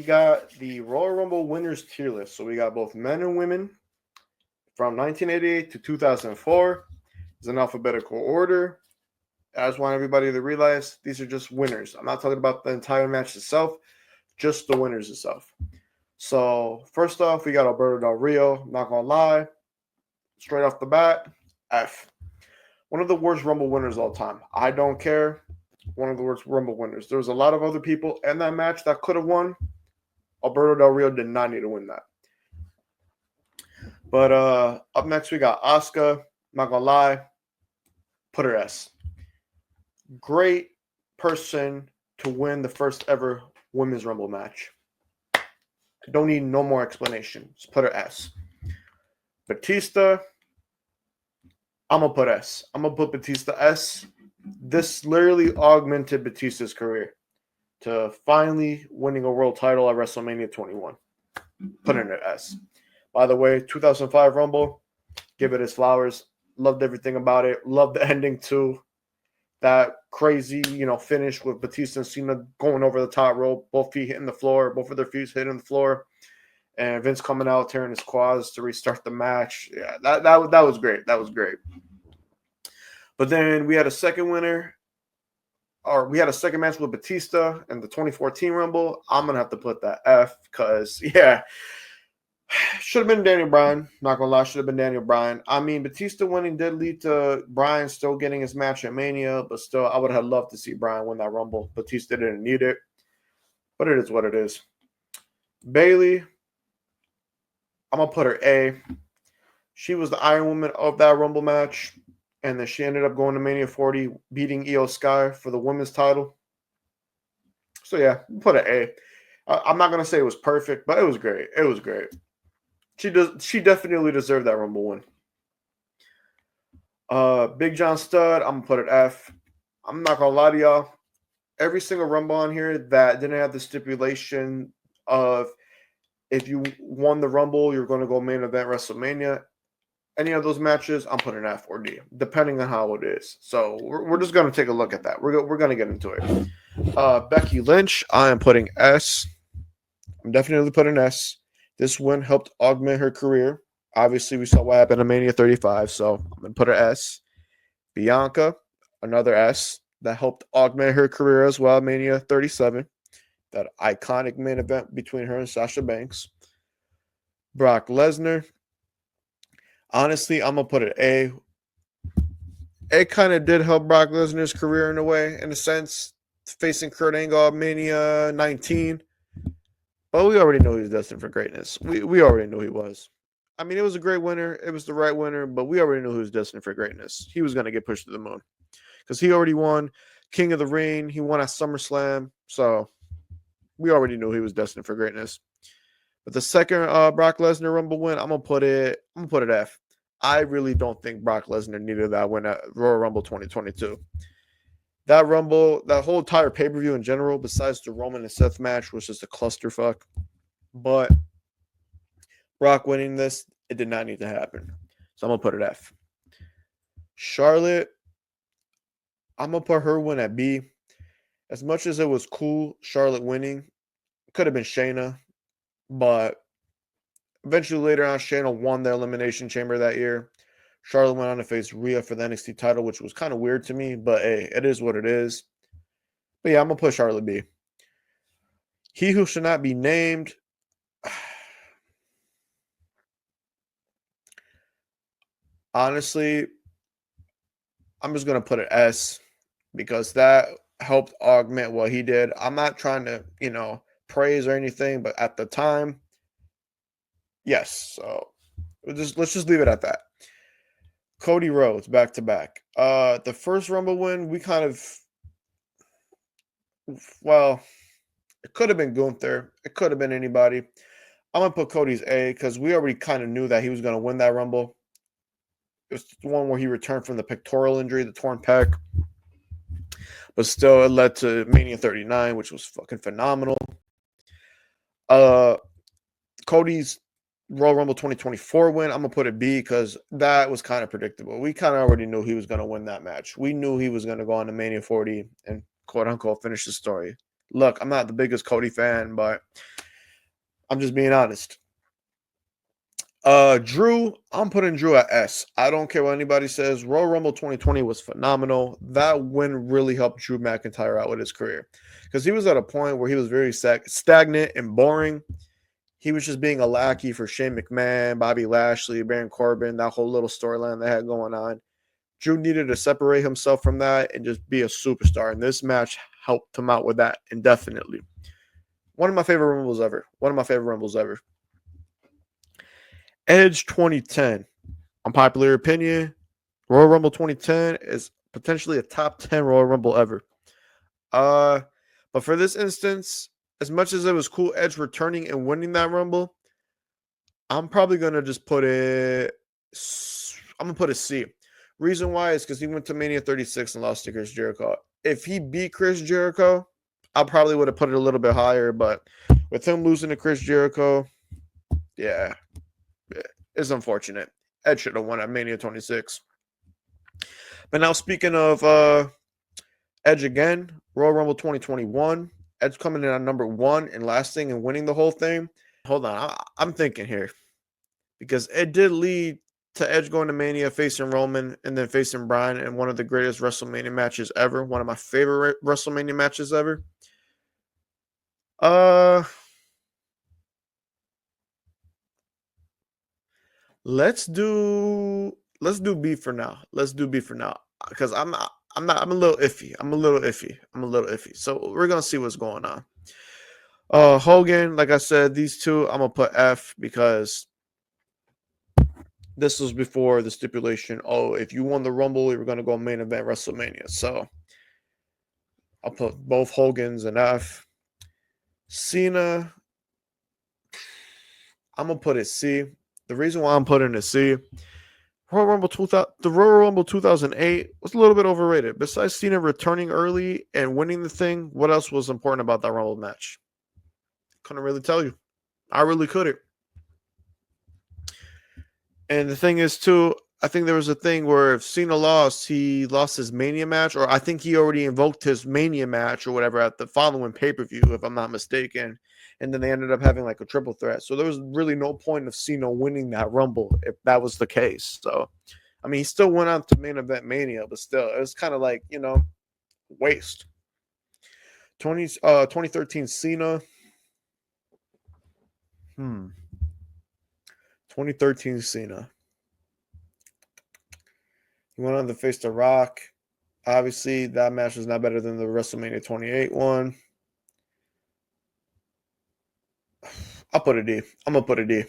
got the Royal Rumble winners tier list. So we got both men and women from 1988 to 2004. It's in alphabetical order. I just want everybody to realize these are just winners. I'm not talking about the entire match itself, just the winners itself. So first off, we got Alberto Del Rio. Not gonna lie, straight off the bat, F. One of the worst Rumble winners of all time. I don't care. One of the worst Rumble winners. There was a lot of other people in that match that could have won. Alberto Del Rio did not need to win that. But up next we got Asuka. Not gonna lie, put her S. Great person to win the first ever women's Rumble match. Don't need no more explanation. Just put her S. Batista, I'm gonna put S. I'm gonna put Batista S. This literally augmented Batista's career to finally winning a world title at WrestleMania 21. Put in an S. By the way, 2005 Rumble, give it its flowers. Loved everything about it. Loved the ending too. That crazy, finish with Batista and Cena going over the top rope, both feet hitting the floor, both of their feet hitting the floor, and Vince coming out tearing his quads to restart the match. Yeah, that was great. That was great. But then we had a second winner, or we had a second match with Batista in the 2014 Rumble. I'm gonna have to put that F because should have been Daniel Bryan. Not gonna lie, should have been Daniel Bryan. I mean, Batista winning did lead to Bryan still getting his match at Mania, but still, I would have loved to see Bryan win that Rumble. Batista didn't need it, but it is what it is. Bayley, I'm gonna put her A. She was the Iron Woman of that Rumble match, and then she ended up going to Mania 40, beating Io Sky for the women's title. So yeah, put an A. I'm not gonna say it was perfect, but it was great. It was great. She definitely deserved that Rumble win. Big John Studd, I'm gonna put it F. I'm not gonna lie to y'all. Every single Rumble on here that didn't have the stipulation of if you won the Rumble, you're going to go main event WrestleMania. Any of those matches, I'm putting F or D, depending on how it is. So we're just going to take a look at that. We're going to get into it. Becky Lynch, I am putting S. I'm definitely putting S. This win helped augment her career. Obviously, we saw what happened at Mania 35, so I'm going to put her S. Bianca, another S. That helped augment her career as well, Mania 37. That iconic main event between her and Sasha Banks. Brock Lesnar. Honestly, I'm going to put it A. It kind of did help Brock Lesnar's career in a way, in a sense, facing Kurt Angle at Mania 19. But we already knew he was destined for greatness. We already knew he was. I mean, it was a great winner. It was the right winner, but we already knew he was destined for greatness. He was going to get pushed to the moon. Because he already won King of the Ring. He won at SummerSlam. So we already knew he was destined for greatness. But the second Brock Lesnar Rumble win, I'm gonna put it F. I really don't think Brock Lesnar needed that win at Royal Rumble 2022. That Rumble, that whole entire pay-per-view in general, besides the Roman and Seth match, was just a clusterfuck. But Brock winning this, it did not need to happen. So I'm gonna put it F. Charlotte, I'm going to put her win at B. As much as it was cool, Charlotte winning, could have been Shayna. But eventually later on, Shayna won the Elimination Chamber that year. Charlotte went on to face Rhea for the NXT title, which was kind of weird to me. But hey, it is what it is. But yeah, I'm going to put Charlotte B. He who should not be named. Honestly, I'm just going to put it S. Because that helped augment what he did. I'm not trying to, praise or anything, but at the time, yes. So let's just leave it at that. Cody Rhodes, back to back. The first Rumble win, we kind of, it could have been Gunther. It could have been anybody. I'm going to put Cody's A because we already kind of knew that he was going to win that Rumble. It was the one where he returned from the pectoral injury, the torn pec. But still, it led to Mania 39, which was fucking phenomenal. Cody's Royal Rumble 2024 win, I'm going to put it B because that was kind of predictable. We kind of already knew he was going to win that match. We knew he was going to go on to Mania 40 and quote-unquote finish the story. Look, I'm not the biggest Cody fan, but I'm just being honest. Drew, I'm putting Drew at S. I don't care what anybody says. Royal Rumble 2020 was phenomenal. That win really helped Drew McIntyre out with his career because he was at a point where he was very stagnant and boring. He was just being a lackey for Shane McMahon, Bobby Lashley, Baron Corbin, that whole little storyline they had going on. Drew needed to separate himself from that and just be a superstar. And this match helped him out with that indefinitely. One of my favorite Rumbles ever. One of my favorite Rumbles ever. Edge 2010. Unpopular opinion, Royal Rumble 2010 is potentially a top 10 Royal Rumble ever. But for this instance, as much as it was cool Edge returning and winning that Rumble, I'm probably gonna just put it. I'm gonna put a C. Reason why is because he went to Mania 36 and lost to Chris Jericho. If he beat Chris Jericho, I probably would have put it a little bit higher. But with him losing to Chris Jericho, yeah, it's unfortunate. Edge should have won at Mania 26. But now speaking of Edge again, Royal Rumble 2021, Edge coming in at number 1 and lasting and winning the whole thing. Hold on, I'm thinking here because it did lead to Edge going to Mania, facing Roman, and then facing Bryan in one of the greatest WrestleMania matches ever. One of my favorite WrestleMania matches ever. Let's do B for now. Let's do B for now because I'm a little iffy. I'm a little iffy. So we're gonna see what's going on. Hogan, like I said, these two I'm gonna put F because this was before the stipulation. Oh, if you won the Rumble, you were gonna go main event WrestleMania. So I'll put both Hogan's an F. Cena, I'm gonna put it C. The reason why I'm putting it C, Royal Rumble 2000, the Royal Rumble 2008 was a little bit overrated. Besides Cena returning early and winning the thing, what else was important about that Rumble match? Couldn't really tell you. I really couldn't. And the thing is, too, I think there was a thing where if Cena lost, he lost his Mania match, or I think he already invoked his Mania match or whatever at the following pay-per-view, if I'm not mistaken. And then they ended up having like a triple threat. So there was really no point of Cena winning that Rumble if that was the case. So, I mean, he still went on to main event Mania, but still, it was kind of like, waste. 2013 Cena. 2013 Cena. He went on to face The Rock. Obviously, that match was not better than the WrestleMania 28 one. I'll put a D. I'm going to put a D.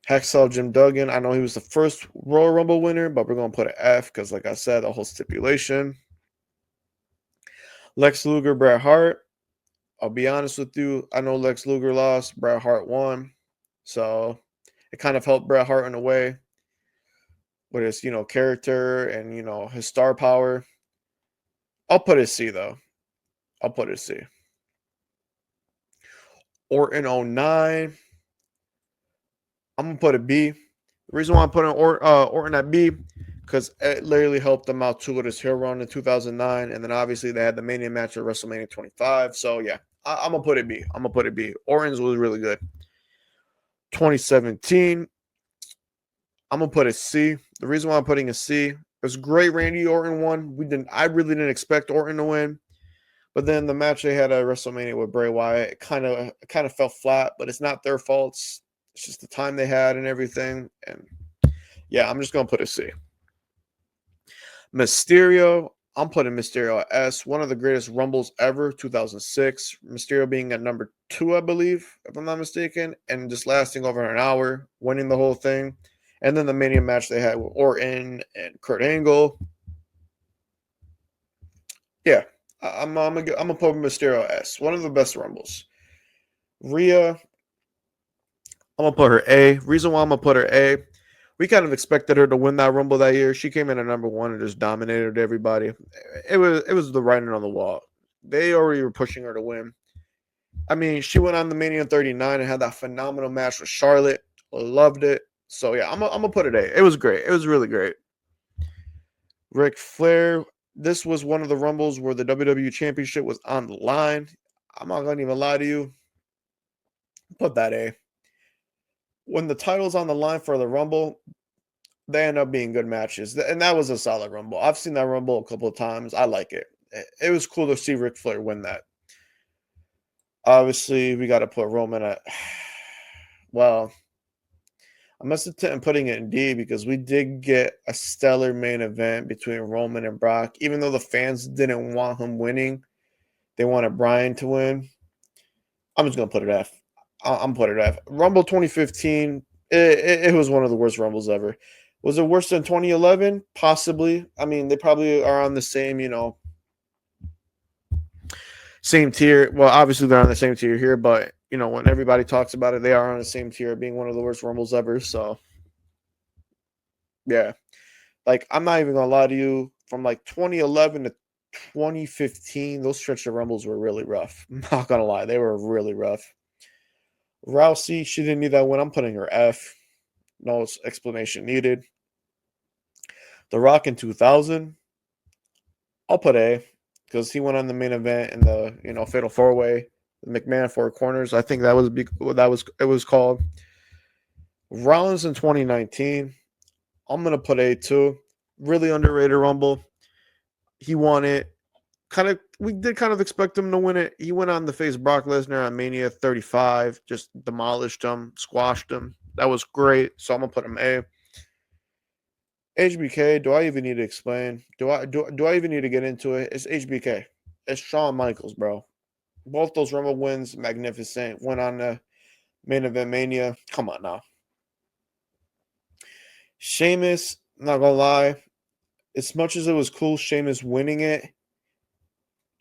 Hacksaw Jim Duggan. I know he was the first Royal Rumble winner, but we're going to put an F because, like I said, the whole stipulation. Lex Luger, Bret Hart. I'll be honest with you. I know Lex Luger lost. Bret Hart won. So it kind of helped Bret Hart in a way with his, character and, his star power. I'll put a C, though. I'll put a C. Orton 09. I'm going to put a B. The reason why I'm putting Orton at B, because it literally helped them out too with his heel run in 2009. And then obviously they had the Mania match at WrestleMania 25. So yeah, I'm going to put it B. I'm going to put it B. Orton's was really good. 2017, I'm going to put a C. The reason why I'm putting a C, it was great Randy Orton won. I really didn't expect Orton to win. But then the match they had at WrestleMania with Bray Wyatt, it kind of fell flat, but it's not their fault. It's just the time they had and everything. And yeah, I'm just going to put a C. Mysterio, I'm putting Mysterio at S. One of the greatest Rumbles ever, 2006. Mysterio being at number 2, I believe, if I'm not mistaken, and just lasting over an hour, winning the whole thing. And then the Mania match they had with Orton and Kurt Angle. Yeah, I'm gonna put Mysterio S. One of the best Rumbles. Rhea, I'm gonna put her A. Reason why I'm gonna put her A, we kind of expected her to win that Rumble that year. She came in at number 1 and just dominated everybody. It was the writing on the wall. They already were pushing her to win. I mean, she went on the Mania 39 and had that phenomenal match with Charlotte. Loved it. So yeah, I'm gonna put it A. It was great. It was really great. Ric Flair. This was one of the Rumbles where the WWE Championship was on the line. I'm not gonna even lie to you. Put that A. When the title's on the line for the Rumble, they end up being good matches. And that was a solid Rumble. I've seen that Rumble a couple of times. I like it. It was cool to see Ric Flair win that. Obviously, we got to put Roman at. Well, I'm hesitant in putting it in D because we did get a stellar main event between Roman and Brock. Even though the fans didn't want him winning, they wanted Bryan to win. I'm just gonna put it F. I'm put it F. Rumble 2015. It was one of the worst Rumbles ever. Was it worse than 2011? Possibly. I mean, they probably are on the same, same tier. Well, obviously they're on the same tier here, but when everybody talks about it, they are on the same tier, being one of the worst Rumbles ever. So yeah, like I'm not even gonna lie to you. From like 2011 to 2015, those stretch of Rumbles were really rough. I'm not gonna lie, they were really rough. Rousey, she didn't need that win. I'm putting her F. No explanation needed. The Rock in 2000, I'll put A because he went on the main event in the Fatal Four Way, the McMahon Four Corners. I think it was called. Rollins in 2019, I'm gonna put A too. Really underrated Rumble. He won it. We did kind of expect him to win it. He went on to face Brock Lesnar on Mania 35, just demolished him, squashed him. That was great. So I'm gonna put him A. HBK, do I even need to explain? Do I even need to get into it? It's HBK. It's Shawn Michaels, bro. Both those Rumble wins, magnificent. Went on the main event Mania. Come on now. Sheamus, not gonna lie, as much as it was cool, Sheamus winning it,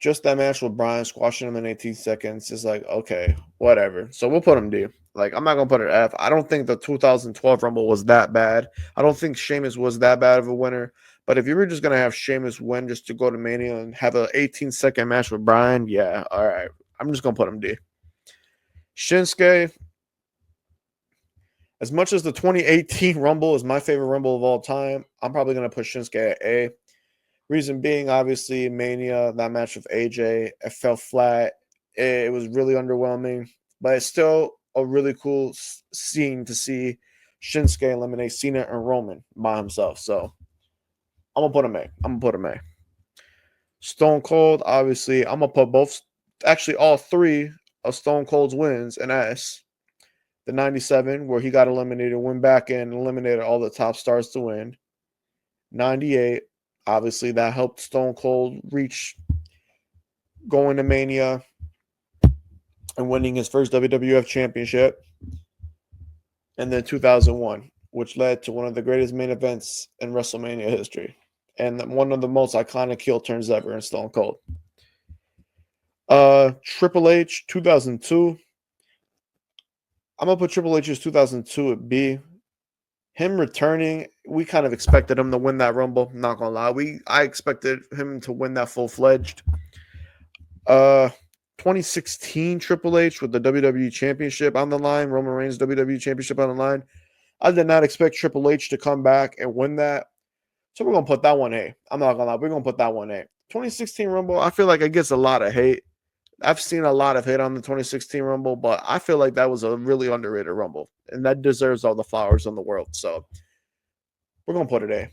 just that match with Bryan squashing him in 18 seconds is like, okay, whatever. So we'll put him D. Like, I'm not going to put it F. I don't think the 2012 Rumble was that bad. I don't think Sheamus was that bad of a winner. But if you were just going to have Sheamus win just to go to Mania and have an 18-second match with Bryan, yeah, all right. I'm just going to put him D. Shinsuke, as much as the 2018 Rumble is my favorite Rumble of all time, I'm probably going to put Shinsuke at A. Reason being, obviously, Mania, that match with AJ, it fell flat. It was really underwhelming, but it's still a really cool scene to see Shinsuke eliminate Cena and Roman by himself. So I'm gonna put him A. I'm gonna put him A. Stone Cold, obviously, I'm gonna put actually all three of Stone Cold's wins in S. The 97, where he got eliminated, went back in, eliminated all the top stars to win. 98, obviously, that helped Stone Cold reach going to Mania and winning his first WWF championship. And then 2001, which led to one of the greatest main events in WrestleMania history and one of the most iconic heel turns ever in Stone Cold. Triple H, 2002. I'm going to put Triple H's 2002 at B. Him returning, we kind of expected him to win that Rumble. Not gonna lie, I expected him to win that full-fledged. 2016 Triple H with the WWE Championship on the line, Roman Reigns WWE Championship on the line. I did not expect Triple H to come back and win that, so we're gonna put that one A. I'm not gonna lie, we're gonna put that one A. 2016 Rumble, I feel like it gets a lot of hate. I've seen a lot of hate on the 2016 Rumble, but I feel like that was a really underrated Rumble, and that deserves all the flowers in the world. So we're gonna put it A.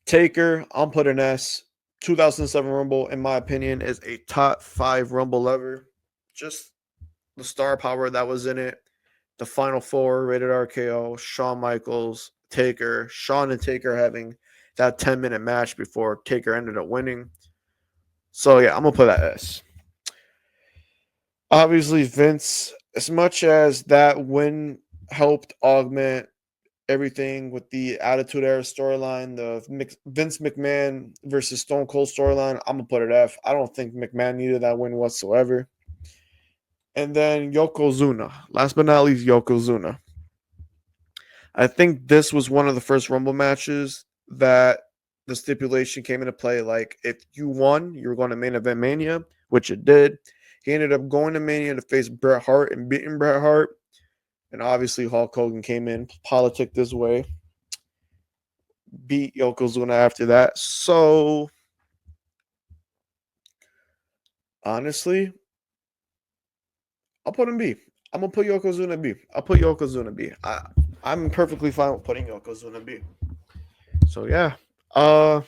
Taker, I'm putting S. 2007 Rumble, in my opinion, is a top 5 Rumble ever. Just the star power that was in it. The Final Four, Rated RKO, Shawn Michaels, Taker, Shawn and Taker having that 10-minute match before Taker ended up winning. So yeah, I'm gonna put that S. Obviously, Vince, as much as that win helped augment everything with the Attitude Era storyline, the Vince McMahon versus Stone Cold storyline, I'm gonna put it F. I don't think McMahon needed that win whatsoever. And then Yokozuna, last but not least, Yokozuna. I think this was one of the first Rumble matches that the stipulation came into play. Like, if you won, you were going to main event Mania, which it did. He ended up going to Mania to face Bret Hart and beating Bret Hart. And obviously, Hulk Hogan came in, politic this way, beat Yokozuna after that. So, honestly, I'll put him B. I'm gonna put Yokozuna B. I'll put Yokozuna B. I'm perfectly fine with putting Yokozuna B. So yeah. Let's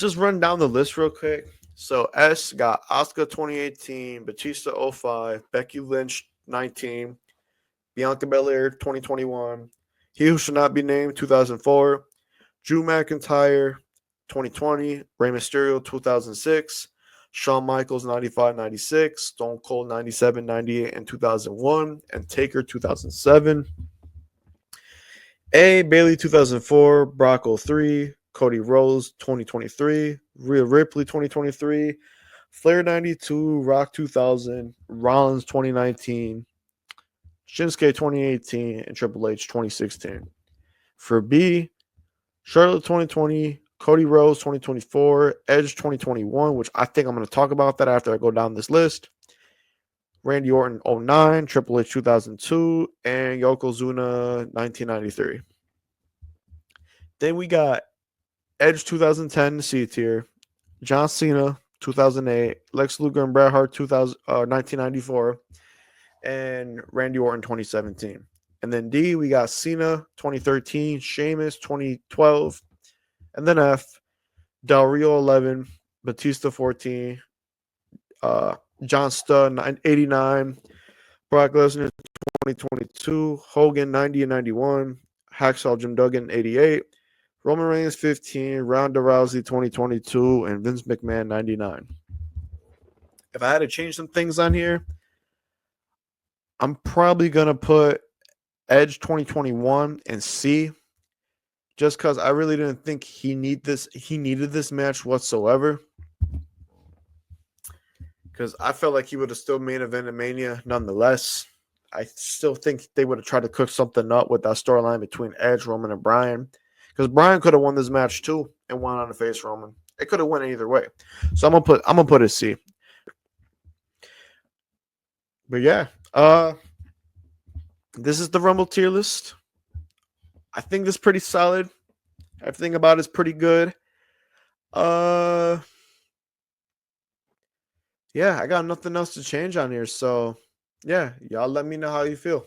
just run down the list real quick. So S got Asuka 2018, Batista 05, Becky Lynch 19, Bianca Belair 2021, He Who Should Not Be Named 2004, Drew McIntyre 2020, Rey Mysterio 2006, Shawn Michaels 95-96, Stone Cold 97-98 and 2001, and Taker 2007. A. Bailey 2004, Brock 03, Cody Rhodes 2023, Rhea Ripley 2023, Flair 92, Rock 2000, Rollins 2019, Shinsuke 2018, and Triple H 2016. For B, Charlotte 2020, Cody Rhodes 2024, Edge 2021, which I think I'm going to talk about that after I go down this list. Randy Orton 09, Triple H 2002, and Yokozuna 1993. Then we got Edge 2010 C tier, John Cena 2008, Lex Luger and Bret Hart 1994, and Randy Orton 2017. And then D, we got Cena 2013, Sheamus 2012, and then F, Del Rio 11, Batista 14, John Studd 89, Brock Lesnar 2022, Hogan 90 and 91, Hacksaw Jim Duggan 88, Roman Reigns 15, Ronda Rousey 2022, and Vince McMahon 99. If I had to change some things on here, I'm probably going to put Edge 2021 and C, just because I really didn't think he needed this match whatsoever. Because I felt like he would have still main evented Mania nonetheless. I still think they would have tried to cook something up with that storyline between Edge, Roman, and Bryan. Because Bryan could have won this match too and won on to face Roman. It could have went either way. So I'm gonna put a C. But yeah, this is the Rumble tier list. I think this is pretty solid. Everything about it's pretty good. Yeah, I got nothing else to change on here. So yeah, y'all let me know how you feel.